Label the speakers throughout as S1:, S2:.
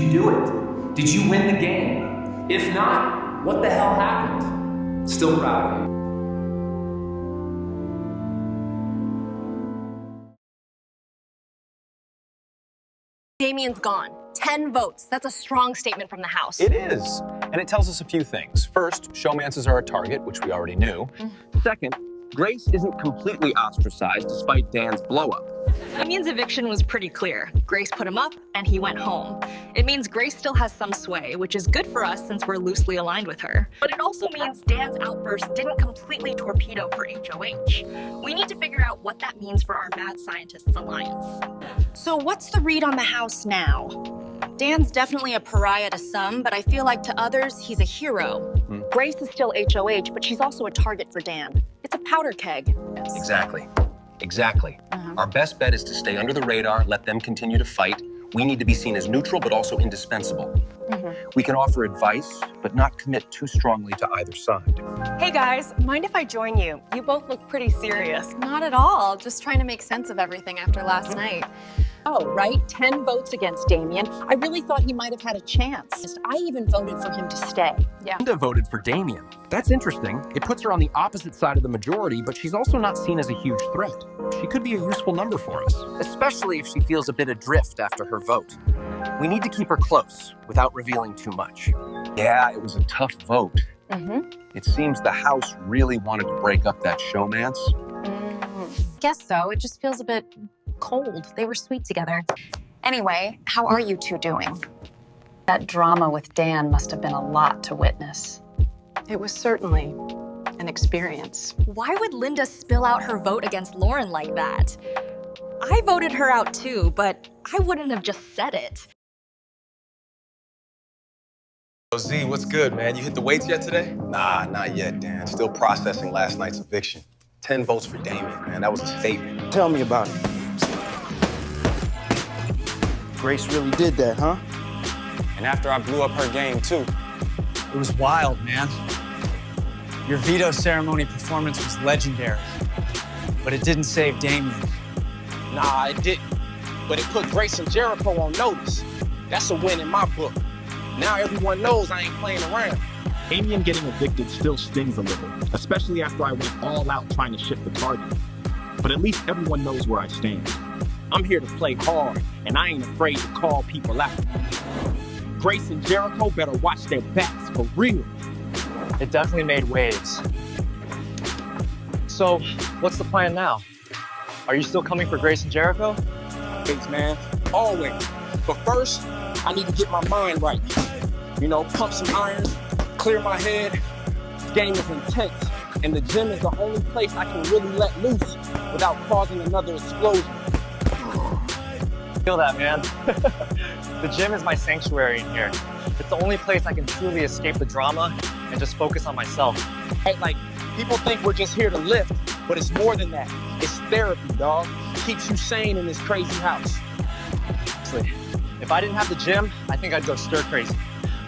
S1: you do it? Did you win the game? If not, what the hell happened? Still proud of you.
S2: Damien's gone. 10 votes. That's a strong statement from the House.
S3: It is. And it tells us a few things. First, showmances are a target, which we already knew. Second, Grace isn't completely ostracized despite Dan's blow-up.
S2: It means eviction was pretty clear. Grace put him up, and he went home. It means Grace still has some sway, which is good for us since we're loosely aligned with her. But it also means Dan's outburst didn't completely torpedo for HOH. We need to figure out what that means for our Mad Scientists Alliance.
S4: So what's the read on the House now? Dan's definitely a pariah to some, but I feel like to others, he's a hero. Grace is still HOH, but she's also a target for Dan. It's a powder keg.
S3: Exactly. Our best bet is to stay under the radar, let them continue to fight. We need to be seen as neutral, but also indispensable. We can offer advice, but not commit too strongly to either side.
S5: Hey guys, mind if I join you? You both look pretty serious.
S6: Not at all. Just trying to make sense of everything after last night.
S7: Oh, right? 10 votes against Damien. I really thought he might have had a chance. I even voted for him to stay.
S8: Linda voted for Damien. That's interesting. It puts her on the opposite side of the majority, but she's also not seen as a huge threat. She could be a useful number for us.
S9: Especially if she feels a bit adrift after her vote. We need to keep her close without revealing too much.
S3: Yeah, it was a tough vote. It seems the House really wanted to break up that showmance.
S4: Guess so. It just feels a bit cold. They were sweet together. Anyway, how are you two doing?
S10: That drama with Dan must have been a lot to witness.
S7: It was certainly an experience.
S2: Why would Linda spill out her vote against Lauren like that? I voted her out too, but I wouldn't have just said it.
S11: Oh, Z, what's good, man? You hit the weights yet today? Nah, not yet, Dan. Still processing last night's eviction. 10 votes for Damien, man. That was a statement.
S12: Tell me about it. Grace really did that, huh?
S13: And after I blew up her game, too.
S14: It was wild, man. Your veto ceremony performance was legendary. But it didn't save Damien.
S15: Nah, it didn't. But it put Grace and Jericho on notice. That's a win in my book. Now everyone knows I ain't playing around.
S16: Damien getting evicted still stings a little, especially after I went all out trying to shift the target. But at least everyone knows where I stand. I'm here to play hard, and I ain't afraid to call people out. Grace and Jericho better watch their backs, for real.
S14: It definitely made waves. So, what's the plan now? Are you still coming for Grace and Jericho?
S15: Thanks, man. Always. But first, I need to get my mind right. You know, pump some iron, clear my head. This game is intense, and the gym is the only place I can really let loose without causing another explosion.
S14: Feel that, man. The gym is my sanctuary in here. It's the only place I can truly escape the drama and just focus on myself.
S15: Right, like, people think we're just here to lift, but it's more than that. It's therapy, dog. Keeps you sane in this crazy house.
S14: Honestly, if I didn't have the gym, I think I'd go stir crazy.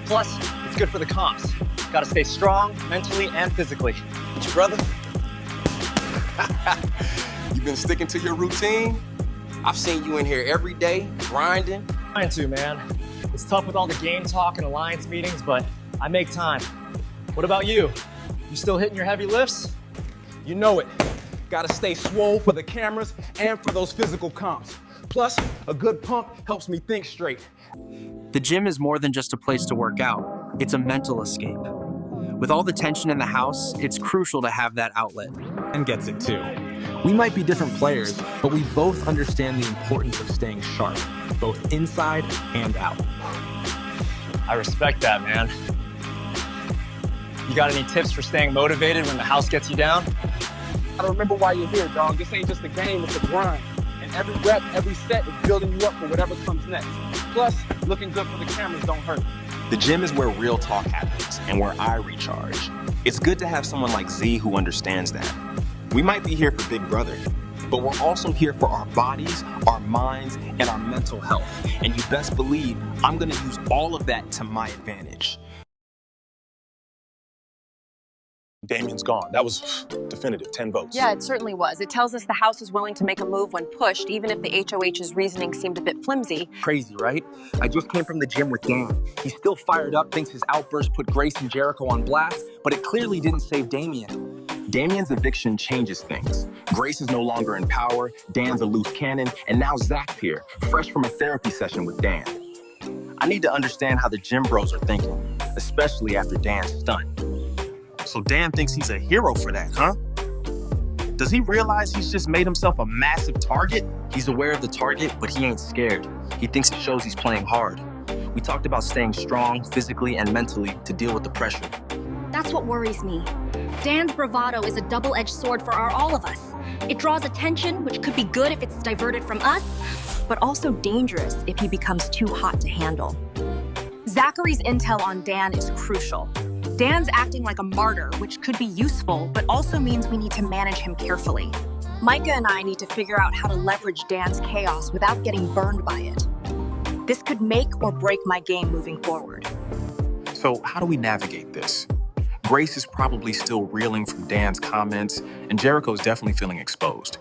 S14: Plus, it's good for the comps. Gotta stay strong, mentally and physically.
S11: Brother, you been sticking to your routine? I've seen you in here every day, grinding.
S14: Trying to, man. It's tough with all the game talk and alliance meetings, but I make time. What about you? You still hitting your heavy lifts?
S15: You know it. Gotta stay swole for the cameras and for those physical comps. Plus, a good pump helps me think straight.
S9: The gym is more than just a place to work out. It's a mental escape. With all the tension in the house, it's crucial to have that outlet.
S8: And gets it too. We might be different players, but we both understand the importance of staying sharp, both inside and out.
S14: I respect that, man. You got any tips for staying motivated when the house gets you down?
S15: I remember why you're here, dog. This ain't just a game, it's a grind. And every rep, every set is building you up for whatever comes next. Plus, looking good for the cameras don't hurt.
S11: The gym is where real talk happens and where I recharge. It's good to have someone like Z who understands that. We might be here for Big Brother, but we're also here for our bodies, our minds, and our mental health. And you best believe I'm gonna use all of that to my advantage. Damien's gone. That was definitive, 10 votes.
S5: Yeah, it certainly was. It tells us the House is willing to make a move when pushed, even if the HOH's reasoning seemed a bit flimsy.
S9: Crazy, right? I just came from the gym with Dan. He's still fired up, thinks his outburst put Grace and Jericho on blast, but it clearly didn't save Damien.
S3: Damien's eviction changes things. Grace is no longer in power, Dan's a loose cannon, and now Zach's here, fresh from a therapy session with Dan. I need to understand how the gym bros are thinking, especially after Dan's stunt.
S17: So Dan thinks he's a hero for that, huh? Does he realize he's just made himself a massive target?
S9: He's aware of the target, but he ain't scared. He thinks it shows he's playing hard. We talked about staying strong physically and mentally to deal with the pressure.
S4: That's what worries me. Dan's bravado is a double-edged sword for all of us. It draws attention, which could be good if it's diverted from us, but also dangerous if he becomes too hot to handle. Zachary's intel on Dan is crucial. Dan's acting like a martyr, which could be useful, but also means we need to manage him carefully. Micah and I need to figure out how to leverage Dan's chaos without getting burned by it. This could make or break my game moving forward.
S3: So how do we navigate this? Grace is probably still reeling from Dan's comments, and Jericho's definitely feeling exposed.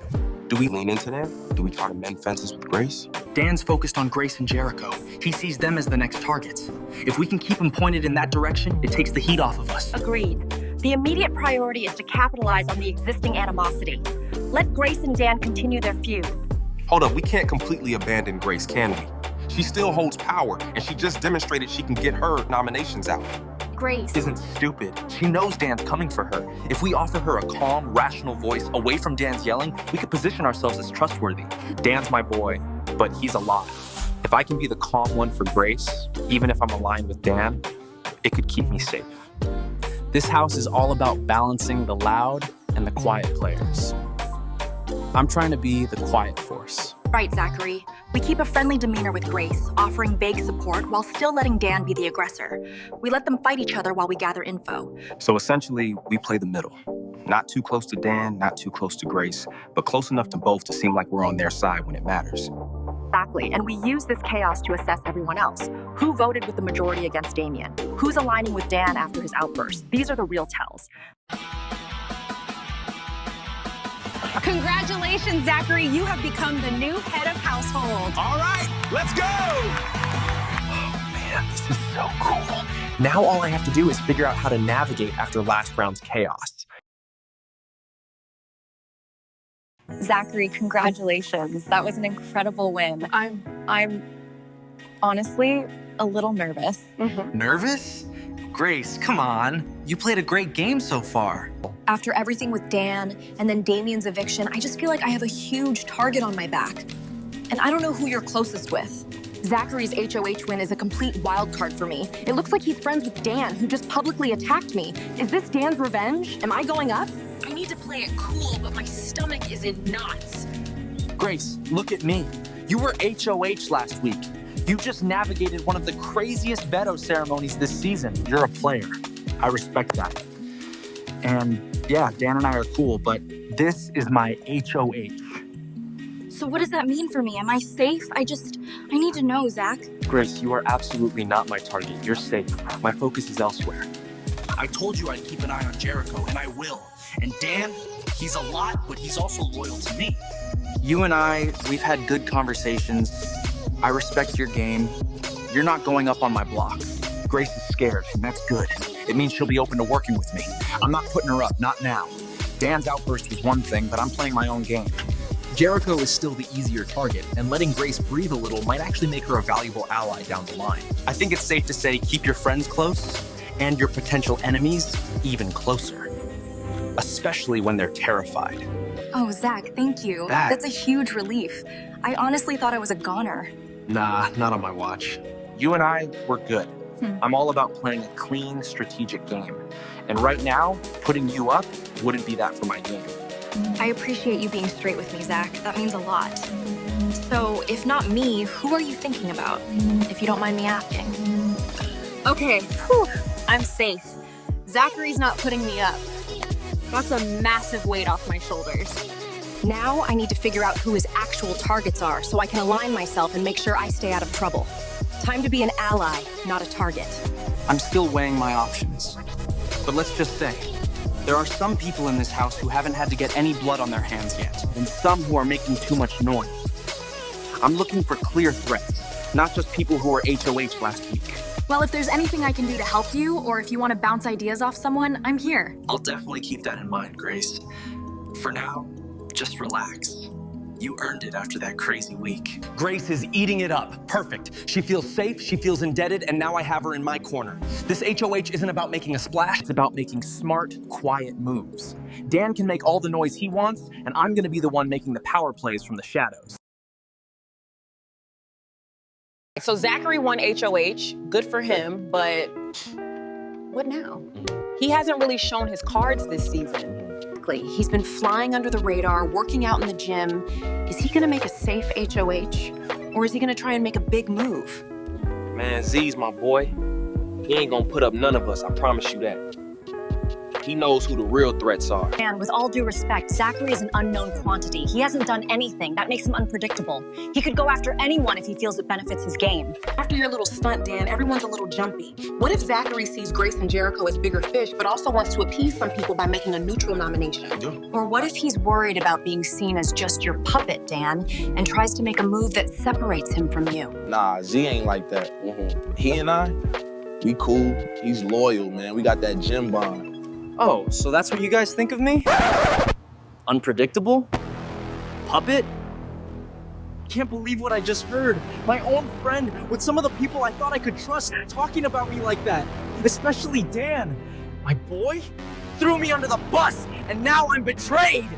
S11: Do we lean into that? Do we try to mend fences with Grace?
S9: Dan's focused on Grace and Jericho. He sees them as the next targets. If we can keep him pointed in that direction, it takes the heat off of us.
S4: Agreed. The immediate priority is to capitalize on the existing animosity. Let Grace and Dan continue their feud.
S3: Hold up, we can't completely abandon Grace, can we? She still holds power, and she just demonstrated she can get her nominations out.
S4: Grace
S9: isn't stupid. She knows Dan's coming for her. If we offer her a calm, rational voice away from Dan's yelling, we could position ourselves as trustworthy. Dan's my boy, but he's alive. If I can be the calm one for Grace, even if I'm aligned with Dan, it could keep me safe.
S14: This house is all about balancing the loud and the quiet players. I'm trying to be the quiet force.
S4: Right, Zachary. We keep a friendly demeanor with Grace, offering vague support while still letting Dan be the aggressor. We let them fight each other while we gather info.
S3: So essentially, we play the middle. Not too close to Dan, not too close to Grace, but close enough to both to seem like we're on their side when it matters.
S4: Exactly, and we use this chaos to assess everyone else. Who voted with the majority against Damien? Who's aligning with Dan after his outburst? These are the real tells.
S5: Congratulations, Zachary. You have become the new head of household.
S17: All right, let's go!
S9: Oh man, this is so cool. Now all I have to do is figure out how to navigate after last round's chaos.
S2: Zachary, congratulations. That was an incredible win. I'm honestly a little nervous.
S9: Nervous? Grace, come on. You played a great game so far.
S4: After everything with Dan and then Damien's eviction, I just feel like I have a huge target on my back. And I don't know who you're closest with. Zachary's HOH win is a complete wild card for me. It looks like he's friends with Dan, who just publicly attacked me. Is this Dan's revenge? Am I going up?
S2: I need to play it cool, but my stomach is in knots.
S9: Grace, look at me. You were HOH last week. You just navigated one of the craziest veto ceremonies this season. You're a player. I respect that. And yeah, Dan and I are cool, but this is my HOH.
S4: So what does that mean for me? Am I safe? I need to know, Zach.
S9: Grace, you are absolutely not my target. You're safe. My focus is elsewhere. I told you I'd keep an eye on Jericho, and I will. And Dan, he's a lot, but he's also loyal to me. You and I, we've had good conversations. I respect your game. You're not going up on my block. Grace is scared, and that's good. It means she'll be open to working with me. I'm not putting her up, not now. Dan's outburst was one thing, but I'm playing my own game. Jericho is still the easier target, and letting Grace breathe a little might actually make her a valuable ally down the line. I think it's safe to say keep your friends close, and your potential enemies even closer. Especially when they're terrified.
S4: Oh, Zach, thank you. That's a huge relief. I honestly thought I was a goner.
S9: Nah, not on my watch. You and I, we're good. I'm all about playing a clean, strategic game. And right now, putting you up wouldn't be that for my game.
S4: I appreciate you being straight with me, Zach. That means a lot. So, if not me, who are you thinking about? If you don't mind me asking.
S5: Okay, I'm safe. Zachary's not putting me up. That's a massive weight off my shoulders.
S4: Now I need to figure out who his actual targets are so I can align myself and make sure I stay out of trouble. Time to be an ally, not a target.
S9: I'm still weighing my options. But let's just say,
S14: There are some people in this house who haven't had to get any blood on their hands yet, and some who are making too much noise. I'm looking for clear threats, not just people who were HOH last week.
S5: Well, if there's anything I can do to help you, or if you want to bounce ideas off someone, I'm here.
S9: I'll definitely keep that in mind, Grace. For now, just relax. You earned it after that crazy week.
S14: Grace is eating it up. Perfect. She feels safe, she feels indebted, and now I have her in my corner. This HOH isn't about making a splash, it's about making smart, quiet moves. Dan can make all the noise he wants, and I'm gonna be the one making the power plays from the shadows.
S7: So Zachary won HOH, good for him, but what now? He hasn't really shown his cards this season. He's been flying under the radar, working out in the gym. Is he gonna make a safe HOH? Or is he gonna try and make a big move?
S3: Man, Z's my boy. He ain't gonna put up none of us, I promise you that. He knows who the real threats are.
S4: And with all due respect, Zachary is an unknown quantity. He hasn't done anything. That makes him unpredictable. He could go after anyone if he feels it benefits his game.
S7: After your little stunt, Dan, everyone's a little jumpy. What if Zachary sees Grace and Jericho as bigger fish, but also wants to appease some people by making a neutral nomination?
S4: Or what if he's worried about being seen as just your puppet, Dan, and tries to make a move that separates him from you?
S12: Nah, Z ain't like that. He and I, we cool. He's loyal, man. We got that gym bond.
S14: Oh, so that's what you guys think of me? Unpredictable? Puppet? Can't believe what I just heard. My own friend with some of the people I thought I could trust talking about me like that. Especially Dan. My boy threw me under the bus, and now I'm betrayed.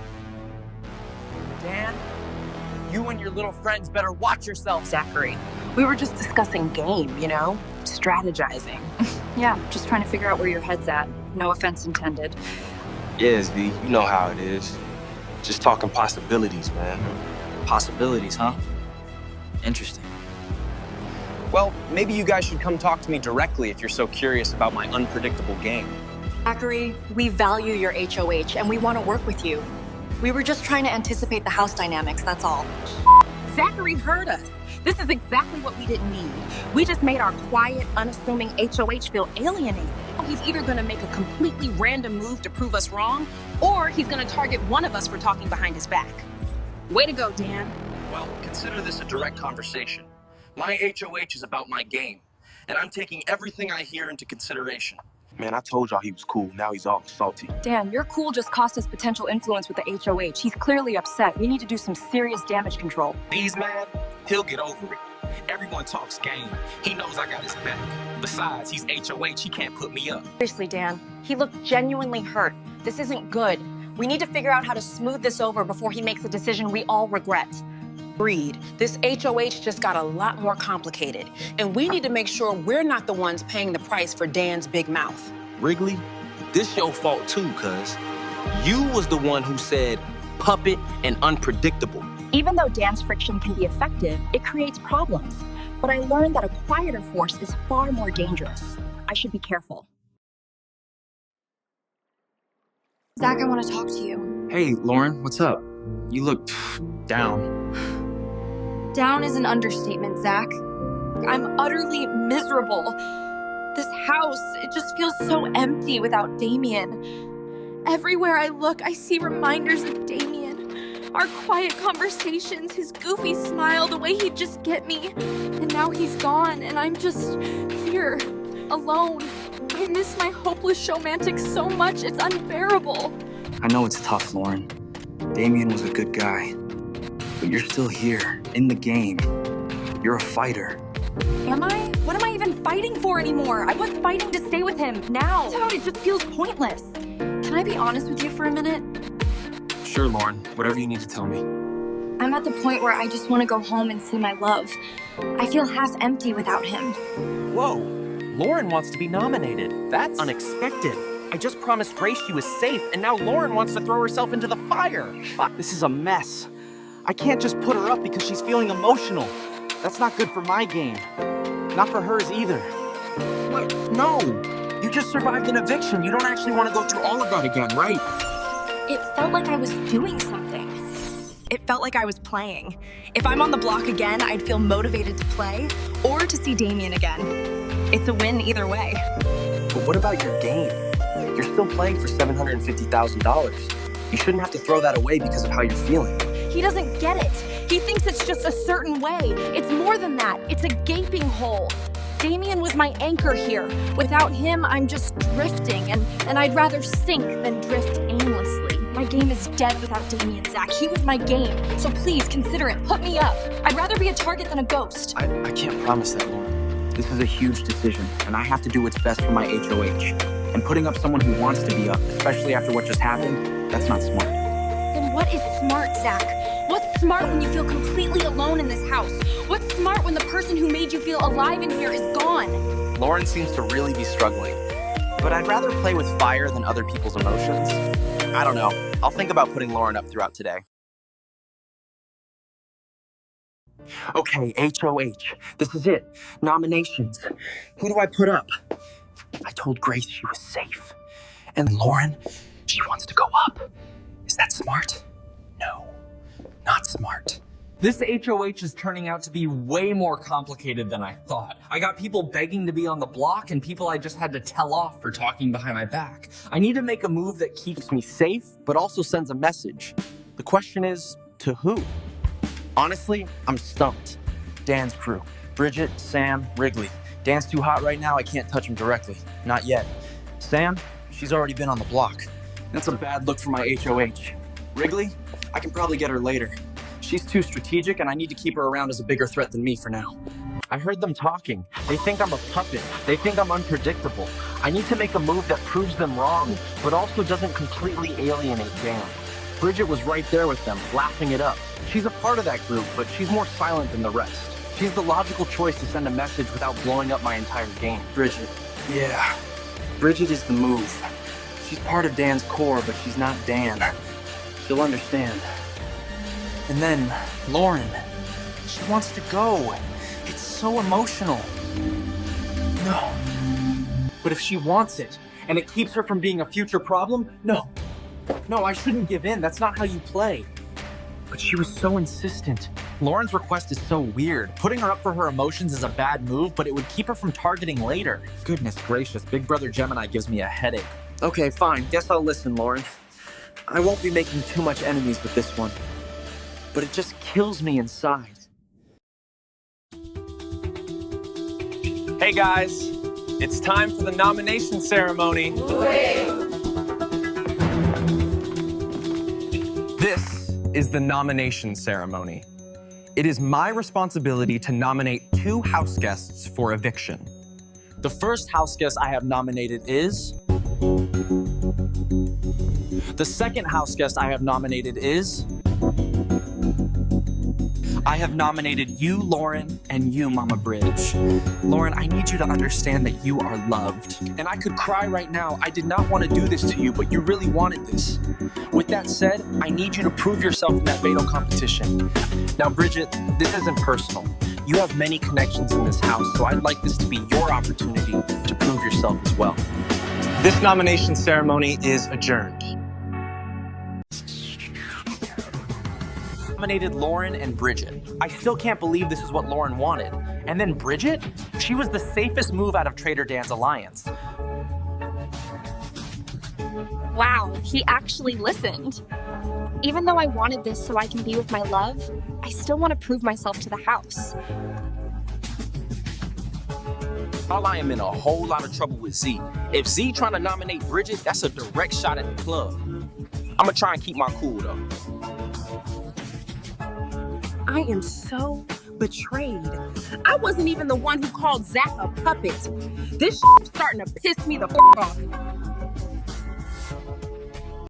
S14: Dan, you and your little friends better watch yourself.
S7: Zachary, we were just discussing game, you know? Strategizing.
S4: Yeah, just trying to figure out where your head's at. No offense intended.
S11: Yes, V, you know how it is. Just talking possibilities, man.
S14: Possibilities, huh? Interesting. Well, maybe you guys should come talk to me directly if you're so curious about my unpredictable game.
S4: Zachary, we value your HOH and we want to work with you. We were just trying to anticipate the house dynamics, that's all.
S7: Zachary heard us. This is exactly what we didn't need. We just made our quiet, unassuming HOH feel alienated. He's either gonna make a completely random move to prove us wrong, or he's gonna target one of us for talking behind his back. Way to go, Dan.
S9: Well, consider this a direct conversation. My HOH is about my game, and I'm taking everything I hear into consideration.
S11: Man, I told y'all he was cool. Now he's all salty.
S4: Dan, your cool just cost us potential influence with the HOH. He's clearly upset. We need to do some serious damage control.
S9: He's mad, he'll get over it. Everyone talks game. He knows I got his back. Besides, he's HOH, he can't put me up.
S4: Seriously, Dan, he looked genuinely hurt. This isn't good. We need to figure out how to smooth this over before he makes a decision we all regret.
S7: Agreed. This HOH just got a lot more complicated, and we need to make sure we're not the ones paying the price for Dan's big mouth.
S3: Wrigley, this your fault too, cuz you was the one who said puppet and unpredictable.
S4: Even though Dan's friction can be effective, it creates problems. But I learned that a quieter force is far more dangerous. I should be careful. Zach, I want to talk to you.
S14: Hey, Lauren, what's up? You look down.
S4: Down is an understatement, Zach. I'm utterly miserable. This house, it just feels so empty without Damien. Everywhere I look, I see reminders of Damien. Our quiet conversations, his goofy smile, the way he'd just get me. And now he's gone, and I'm just here, alone. I miss my hopeless showmantic so much, it's unbearable.
S14: I know it's tough, Lauren. Damien was a good guy. But you're still here, in the game. You're a fighter.
S4: Am I? What am I even fighting for anymore? I was fighting to stay with him. Now, it just feels pointless. Can I be honest with you for a minute?
S14: Sure, Lauren. Whatever you need to tell me.
S4: I'm at the point where I just want to go home and see my love. I feel half empty without him.
S8: Whoa. Lauren wants to be nominated. That's unexpected. I just promised Grace she was safe, and now Lauren wants to throw herself into the fire.
S14: Fuck, this is a mess. I can't just put her up because she's feeling emotional. That's not good for my game. Not for hers either.
S8: What? No. You just survived an eviction. You don't actually want to go through all of that again, right?
S4: It felt like I was doing something. It felt like I was playing. If I'm on the block again, I'd feel motivated to play or to see Damien again. It's a win either way.
S8: But what about your game?
S14: You're still playing for $750,000. You shouldn't have to throw that away because of how you're feeling.
S4: He doesn't get it. He thinks it's just a certain way. It's more than that. It's a gaping hole. Damien was my anchor here. Without him, I'm just drifting, and I'd rather sink than drift aimlessly. My game is dead without Damien, Zach. He was my game, so please consider it. Put me up. I'd rather be a target than a ghost.
S14: I can't promise that, Lauren. This is a huge decision, and I have to do what's best for my HOH. And putting up someone who wants to be up, especially after what just happened, that's not smart.
S4: Then what is smart, Zach? What's smart when you feel completely alone in this house? What's smart when the person who made you feel alive in here is gone?
S14: Lauren seems to really be struggling. But I'd rather play with fire than other people's emotions. I don't know. I'll think about putting Lauren up throughout today. Okay, HOH. This is it. Nominations. Who do I put up? I told Grace she was safe. And Lauren, she wants to go up. Is that smart? No, not smart.
S18: This HOH is turning out to be way more complicated than I thought. I got people begging to be on the block and people I just had to tell off for talking behind my back. I need to make a move that keeps me safe, but also sends a message. The question is, to who? Honestly, I'm stumped. Dan's crew. Bridget, Sam, Wrigley. Dan's too hot right now, I can't touch him directly. Not yet. Sam, she's already been on the block. That's a bad look for my HOH. Wrigley, I can probably get her later. She's too strategic and I need to keep her around as a bigger threat than me for now. I heard them talking. They think I'm a puppet. They think I'm unpredictable. I need to make a move that proves them wrong, but also doesn't completely alienate Dan. Bridget was right there with them, laughing it up. She's a part of that group, but she's more silent than the rest. She's the logical choice to send a message without blowing up my entire game. Bridget. Yeah. Bridget is the move. She's part of Dan's core, but she's not Dan. She'll understand. And then, Lauren. She wants to go. It's so emotional. No. But if she wants it, and it keeps her from being a future problem, no. No, I shouldn't give in. That's not how you play. But she was so insistent. Lauren's request is so weird. Putting her up for her emotions is a bad move, but it would keep her from targeting later. Goodness gracious, Big Brother Gemini gives me a headache. Okay, fine. Guess I'll listen, Lauren. I won't be making too much enemies with this one. But it just kills me inside.
S13: Hey guys, it's time for the nomination ceremony. This is the nomination ceremony. It is my responsibility to nominate 2 house guests for eviction.
S14: The first house guest I have nominated is... The second house guest I have nominated is... I have nominated you, Lauren, and you, Mama Bridge. Lauren, I need you to understand that you are loved. And I could cry right now. I did not want to do this to you, but you really wanted this. With that said, I need you to prove yourself in that fatal competition. Now, Bridget, this isn't personal. You have many connections in this house, so I'd like this to be your opportunity to prove yourself as well.
S13: This nomination ceremony is adjourned.
S14: Nominated Lauren and Bridget. I still can't believe this is what Lauren wanted. And then Bridget? She was the safest move out of Trader Dan's alliance.
S5: Wow, he actually listened. Even though I wanted this so I can be with my love, I still want to prove myself to the house.
S14: While I am in a whole lot of trouble with Z. If Z trying to nominate Bridget, that's a direct shot at the club. I'm gonna try and keep my cool though.
S7: I am so betrayed. I wasn't even the one who called Zach a puppet. This is starting to piss me the off.